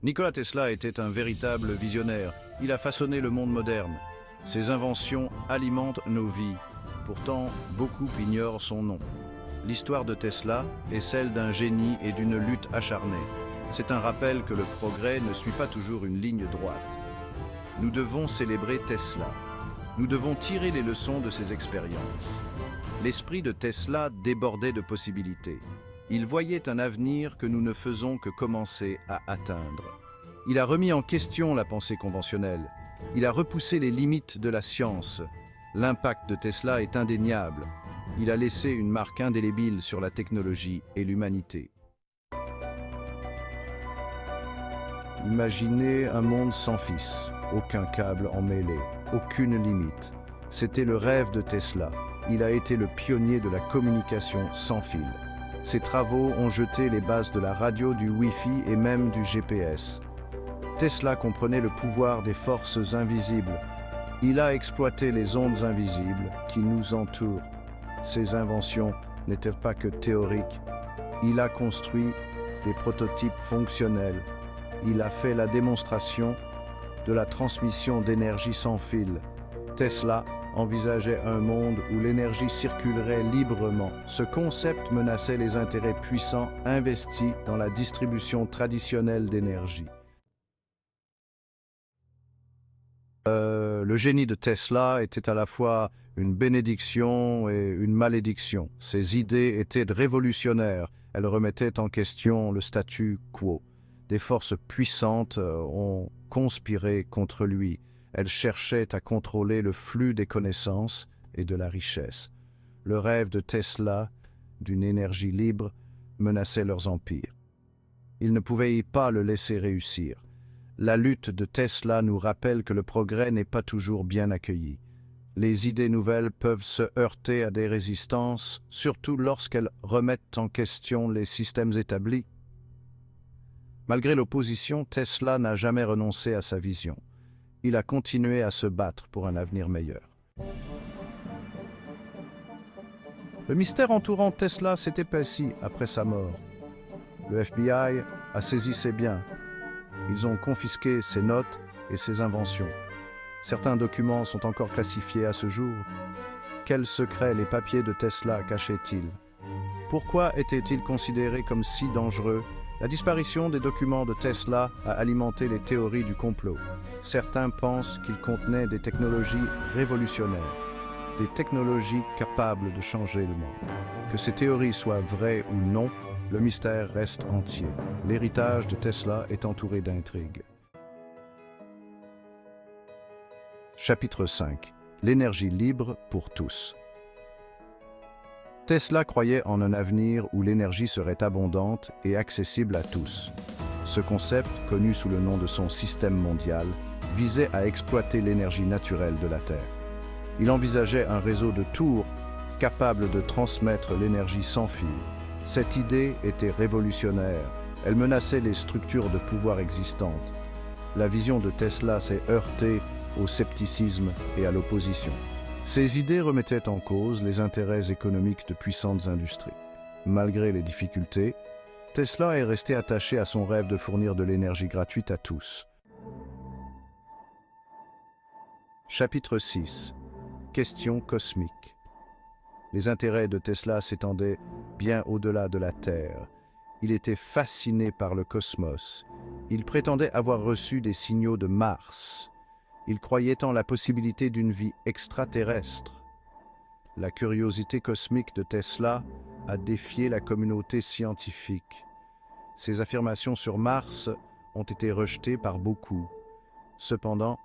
Nikola Tesla était un véritable visionnaire. Il a façonné le monde moderne. Ses inventions alimentent nos vies. Pourtant, beaucoup ignorent son nom. L'histoire de Tesla est celle d'un génie et d'une lutte acharnée. C'est un rappel que le progrès ne suit pas toujours une ligne droite. Nous devons célébrer Tesla. Nous devons tirer les leçons de ses expériences. L'esprit de Tesla débordait de possibilités. Il voyait un avenir que nous ne faisons que commencer à atteindre. Il a remis en question la pensée conventionnelle. Il a repoussé les limites de la science. L'impact de Tesla est indéniable. Il a laissé une marque indélébile sur la technologie et l'humanité. Imaginez un monde sans fil, aucun câble emmêlé, aucune limite. C'était le rêve de Tesla. Il a été le pionnier de la communication sans fil. Ses travaux ont jeté les bases de la radio, du Wi-Fi et même du GPS. Tesla comprenait le pouvoir des forces invisibles. Il a exploité les ondes invisibles qui nous entourent. Ses inventions n'étaient pas que théoriques. Il a construit des prototypes fonctionnels. Il a fait la démonstration de la transmission d'énergie sans fil. Tesla envisageait un monde où l'énergie circulerait librement. Ce concept menaçait les intérêts puissants investis dans la distribution traditionnelle d'énergie. Le génie de Tesla était à la fois une bénédiction et une malédiction. Ses idées étaient révolutionnaires. Elles remettaient en question le statu quo. Des forces puissantes ont conspiré contre lui. Elles cherchaient à contrôler le flux des connaissances et de la richesse. Le rêve de Tesla, d'une énergie libre, menaçait leurs empires. Ils ne pouvaient pas le laisser réussir. La lutte de Tesla nous rappelle que le progrès n'est pas toujours bien accueilli. Les idées nouvelles peuvent se heurter à des résistances, surtout lorsqu'elles remettent en question les systèmes établis. Malgré l'opposition, Tesla n'a jamais renoncé à sa vision. Il a continué à se battre pour un avenir meilleur. Le mystère entourant Tesla s'est épaissi après sa mort. Le FBI a saisi ses biens. Ils ont confisqué ses notes et ses inventions. Certains documents sont encore classifiés à ce jour. Quels secrets les papiers de Tesla cachaient-ils? Pourquoi étaient-ils considérés comme si dangereux? La disparition des documents de Tesla a alimenté les théories du complot. Certains pensent qu'ils contenaient des technologies révolutionnaires, des technologies capables de changer le monde. Que ces théories soient vraies ou non, le mystère reste entier. L'héritage de Tesla est entouré d'intrigues. Chapitre 5. L'énergie libre pour tous. Tesla croyait en un avenir où l'énergie serait abondante et accessible à tous. Ce concept, connu sous le nom de son système mondial, visait à exploiter l'énergie naturelle de la Terre. Il envisageait un réseau de tours capable de transmettre l'énergie sans fil. Cette idée était révolutionnaire. Elle menaçait les structures de pouvoir existantes. La vision de Tesla s'est heurtée au scepticisme et à l'opposition. Ces idées remettaient en cause les intérêts économiques de puissantes industries. Malgré les difficultés, Tesla est resté attaché à son rêve de fournir de l'énergie gratuite à tous. Chapitre 6. Questions cosmiques. Les intérêts de Tesla s'étendaient bien au-delà de la Terre. Il était fasciné par le cosmos. Il prétendait avoir reçu des signaux de Mars. Il croyait en la possibilité d'une vie extraterrestre. La curiosité cosmique de Tesla a défié la communauté scientifique. Ses affirmations sur Mars ont été rejetées par beaucoup. Cependant,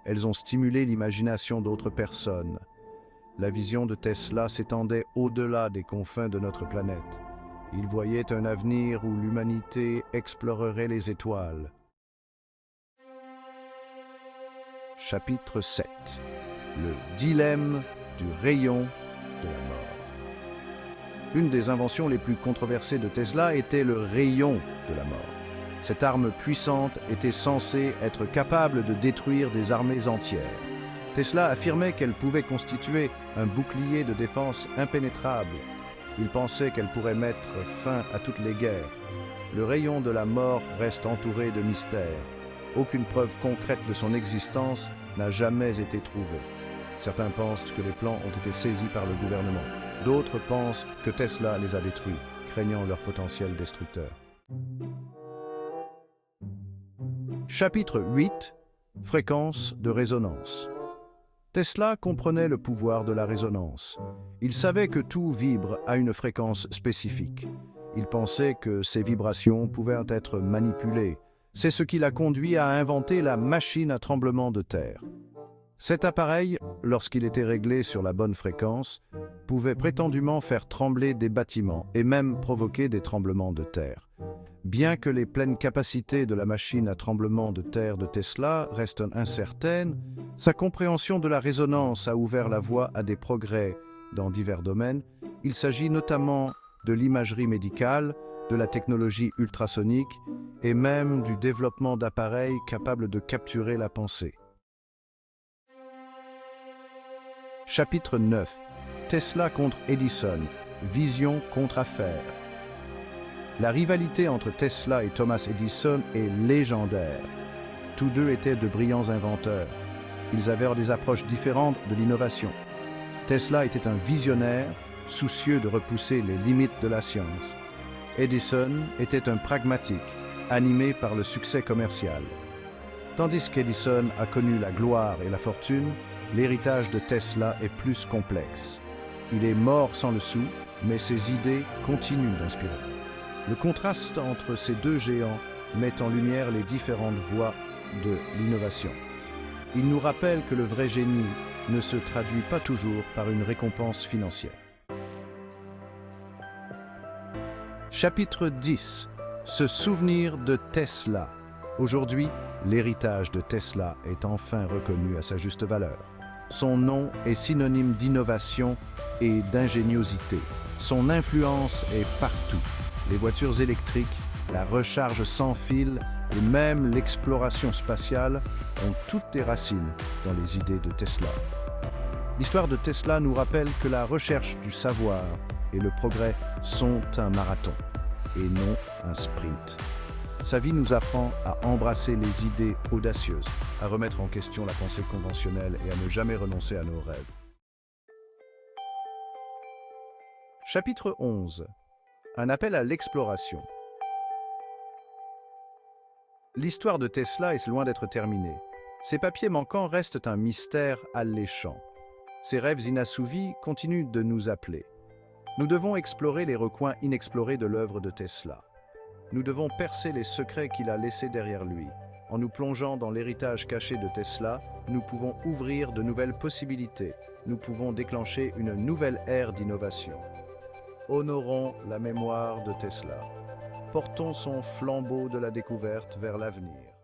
elles ont stimulé l'imagination d'autres personnes. La vision de Tesla s'étendait au-delà des confins de notre planète. Il voyait un avenir où l'humanité explorerait les étoiles. Chapitre 7. Le dilemme du rayon de la mort. Une des inventions les plus controversées de Tesla était le rayon de la mort. Cette arme puissante était censée être capable de détruire des armées entières. Tesla affirmait qu'elle pouvait constituer un bouclier de défense impénétrable. Il pensait qu'elle pourrait mettre fin à toutes les guerres. Le rayon de la mort reste entouré de mystères. Aucune preuve concrète de son existence n'a jamais été trouvée. Certains pensent que les plans ont été saisis par le gouvernement. D'autres pensent que Tesla les a détruits, craignant leur potentiel destructeur. Chapitre 8. Fréquence de résonance. Tesla comprenait le pouvoir de la résonance. Il savait que tout vibre à une fréquence spécifique. Il pensait que ces vibrations pouvaient être manipulées. C'est ce qui l'a conduit à inventer la machine à tremblement de terre. Cet appareil, lorsqu'il était réglé sur la bonne fréquence, pouvait prétendument faire trembler des bâtiments et même provoquer des tremblements de terre. Bien que les pleines capacités de la machine à tremblement de terre de Tesla restent incertaines, sa compréhension de la résonance a ouvert la voie à des progrès dans divers domaines. Il s'agit notamment de l'imagerie médicale, de la technologie ultrasonique et même du développement d'appareils capables de capturer la pensée. Chapitre 9. Tesla contre Edison. Vision contre affaires. La rivalité entre Tesla et Thomas Edison est légendaire. Tous deux étaient de brillants inventeurs. Ils avaient des approches différentes de l'innovation. Tesla était un visionnaire, soucieux de repousser les limites de la science. Edison était un pragmatique, animé par le succès commercial. Tandis qu'Edison a connu la gloire et la fortune, l'héritage de Tesla est plus complexe. Il est mort sans le sou, mais ses idées continuent d'inspirer. Le contraste entre ces deux géants met en lumière les différentes voies de l'innovation. Il nous rappelle que le vrai génie ne se traduit pas toujours par une récompense financière. Chapitre 10. Se souvenir de Tesla. Aujourd'hui, l'héritage de Tesla est enfin reconnu à sa juste valeur. Son nom est synonyme d'innovation et d'ingéniosité. Son influence est partout. Les voitures électriques, la recharge sans fil et même l'exploration spatiale ont toutes des racines dans les idées de Tesla. L'histoire de Tesla nous rappelle que la recherche du savoir et le progrès sont un marathon et non un sprint. Sa vie nous apprend à embrasser les idées audacieuses, à remettre en question la pensée conventionnelle et à ne jamais renoncer à nos rêves. Chapitre 11. Un appel à l'exploration. L'histoire de Tesla est loin d'être terminée. Ses papiers manquants restent un mystère alléchant. Ses rêves inassouvis continuent de nous appeler. Nous devons explorer les recoins inexplorés de l'œuvre de Tesla. Nous devons percer les secrets qu'il a laissés derrière lui. En nous plongeant dans l'héritage caché de Tesla, nous pouvons ouvrir de nouvelles possibilités. Nous pouvons déclencher une nouvelle ère d'innovation. Honorons la mémoire de Tesla. Portons son flambeau de la découverte vers l'avenir.